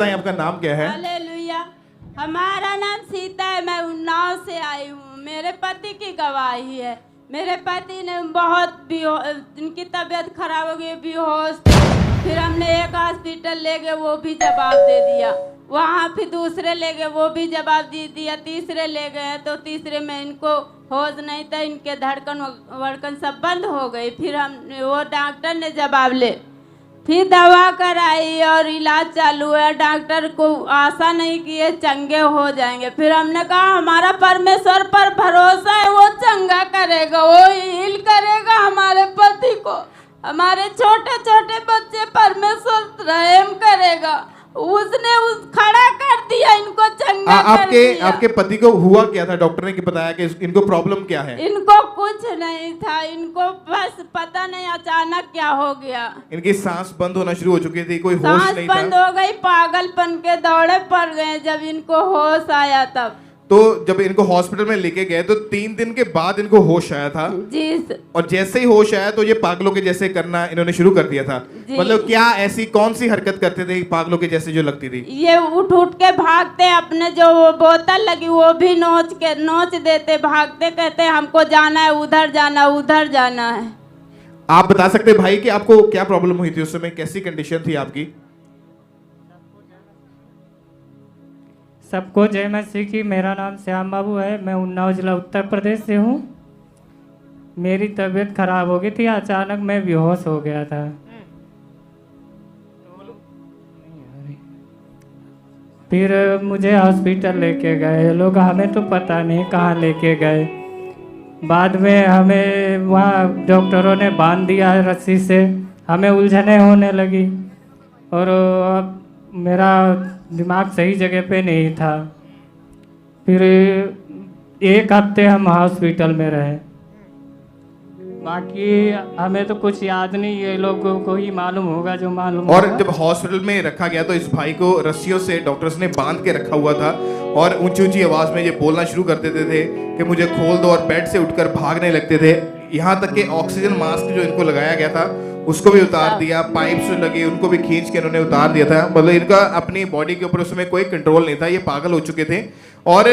आपका नाम क्या है? हालेलुया। हमारा नाम सीता है, मैं उन्नाव से आई हूँ। मेरे पति की गवाही है। मेरे पति ने इनकी तबीयत खराब हो गई, बेहोश थे। फिर हमने एक हॉस्पिटल ले गए, वो भी जवाब दे दिया। वहाँ फिर दूसरे ले गए, वो भी जवाब दे दिया। तीसरे ले गए तो तीसरे में इनको होश नहीं था, इनके धड़कन वड़कन सब बंद हो गई। फिर वो डॉक्टर ने जवाब ले, फिर दवा कराई और इलाज चालू है। डॉक्टर को आशा नहीं कि ये चंगे हो जाएंगे। फिर हमने कहा हमारा परमेश्वर पर भरोसा है, वो चंगा करेगा, वो हील करेगा हमारे पति को। हमारे छोटे छोटे बच्चे परमेश्वर रहम करेगा। उसने खड़ा कर दिया, इनको चंगा कर दिया। आपके पति को हुआ क्या था? डॉक्टर ने बताया कि इनको प्रॉब्लम क्या है? इनको कुछ नहीं था, इनको बस पता नहीं अचानक क्या हो गया। इनकी सांस बंद होना शुरू हो चुकी थी, कोई होश नहीं था। बंद हो गई, पागलपन के दौड़े पड़ गए। जब इनको होश आया तब तो जब इनको हॉस्पिटल में लेके गए तो 3 दिन के बाद इनको होश आया था जी। और जैसे ही होश आया तो ये पागलों के जैसे करना इन्होंने शुरू कर दिया था। मतलब क्या ऐसी कौन सी हरकत करते थे पागलों के जैसे जो लगती थी? ये उठ उठ के भागते, अपने जो बोतल लगी वो भी नोच देते, भागते, कहते हमको जाना है, उधर जाना है। आप बता सकते भाई कि आपको क्या प्रॉब्लम हुई थी उस समय, कैसी कंडीशन थी आपकी? सबको जय मसीह की। मेरा नाम श्याम बाबू है, मैं उन्नाव जिला उत्तर प्रदेश से हूँ। मेरी तबीयत खराब हो गई थी, अचानक मैं बेहोश हो गया था। फिर मुझे हॉस्पिटल लेके गए लोग, हमें तो पता नहीं कहाँ लेके गए। बाद में हमें वहाँ डॉक्टरों ने बांध दिया रस्सी से, हमें उलझने होने लगी और मेरा दिमाग सही जगह पे नहीं था। फिर 1 हफ्ते हम हॉस्पिटल में रहे, बाकी हमें तो कुछ याद नहीं, ये लोगों को ही मालूम होगा जो मालूम और होगा। जब हॉस्पिटल में रखा गया तो इस भाई को रस्सियों से डॉक्टर्स ने बांध के रखा हुआ था और ऊंची ऊंची आवाज में ये बोलना शुरू कर देते थे कि मुझे खोल दो, और बेड से उठकर भागने लगते थे। यहाँ तक कि ऑक्सीजन मास्क जो इनको लगाया गया था उसको भी उतार दिया, पाइप्स लगे उनको भी खींच के इन्होंने उतार दिया था। मतलब इनका अपनी बॉडी के ऊपर उसमें कोई कंट्रोल नहीं था, ये पागल हो चुके थे। और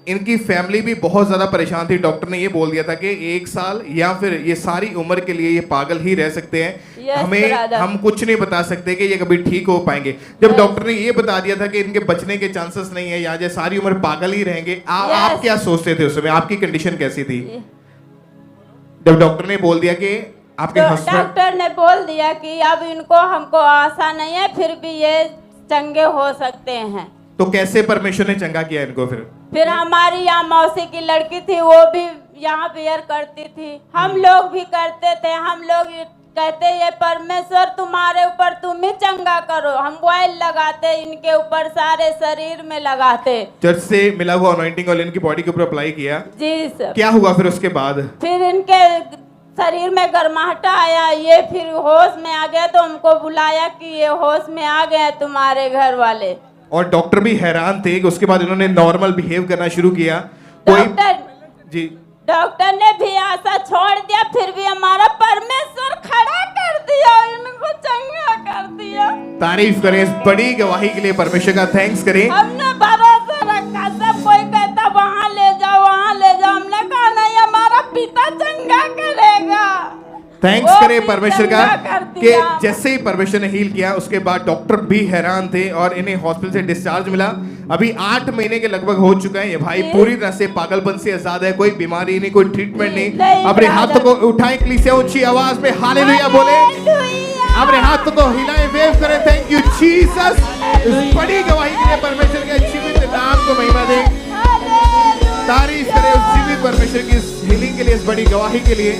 इनकी फैमिली भी बहुत ज़्यादा परेशान थी। डॉक्टर ने ये बोल दिया था कि 1 साल या फिर ये सारी उम्र के लिए ये पागल ही रह सकते हैं। हम कुछ नहीं बता सकते कि ये कभी ठीक हो पाएंगे। जब डॉक्टर ने ये बता दिया था कि इनके बचने के चांसेस नहीं है या ये सारी उम्र पागल ही रहेंगे, आप क्या सोचते थे उस समय? आपकी कंडीशन कैसी थी जब डॉक्टर ने बोल दिया कि आपके डॉक्टर ने बोल दिया कि अब इनको हमको आशा नहीं है, फिर भी ये चंगे हो सकते हैं? तो कैसे परमेश्वर ने चंगा किया इनको? फिर हमारी यहाँ मौसी की लड़की थी, वो भी यहाँ प्रेयर करती थी, हम लोग भी करते थे। हम लोग कहते ये परमेश्वर तुम्हारे ऊपर, तुम ही चंगा करो। हम ऑयल लगाते इनके ऊपर, सारे शरीर में लगाते। चर्च से मिला हुआ अनॉइंटिंग ऑयल इनकी बॉडी के ऊपर अप्लाई किया जी सर। क्या हुआ फिर उसके बाद? फिर इनके शरीर में गर्माहटा आया, ये फिर होश में आ गया तो हमको बुलाया कि ये होश में आ गए तुम्हारे घर वाले। और डॉक्टर भी हैरान थे कि उसके बाद इन्होंने नॉर्मल बिहेव करना शुरू किया। डॉक्टर ने भी आशा छोड़ दिया, फिर भी हमारा परमेश्वर खड़ा कर दिया, इनको चंगा कर दिया। तारीफ करें इस बड़ी गवाही के लिए, परमेश्वर का थैंक्स करें। हमने भरोसा रखा, सब कोई कहता वहाँ ले जाओ, हमने कहा नहीं, हमारा पिता चंगा करेगा। थैंक्स करें परमेश्वर का कि जैसे ही परमेश्वर ने हील किया उसके बाद डॉक्टर भी हैरान थे और इन्हें हॉस्पिटल से डिस्चार्ज मिला। अभी 8 महीने के लगभग हो चुका है। ये भाई पूरी तरह से पागलपन से आजाद है, कोई बीमारी नहीं, कोई ट्रीटमेंट नहीं। अपने हाथों को उठाएं, कलीसिया ऊंची आवाज में हालेलुया बोले, अपने हाथों को हिलाएं, वेव करें। Thank you Jesus. इस बड़ी गवाही के लिए परमेश्वर के जीवित नाम को महिमा दें, तारीफ करें उस जीवित परमेश्वर की हीलिंग के लिए, इस बड़ी गवाही के लिए।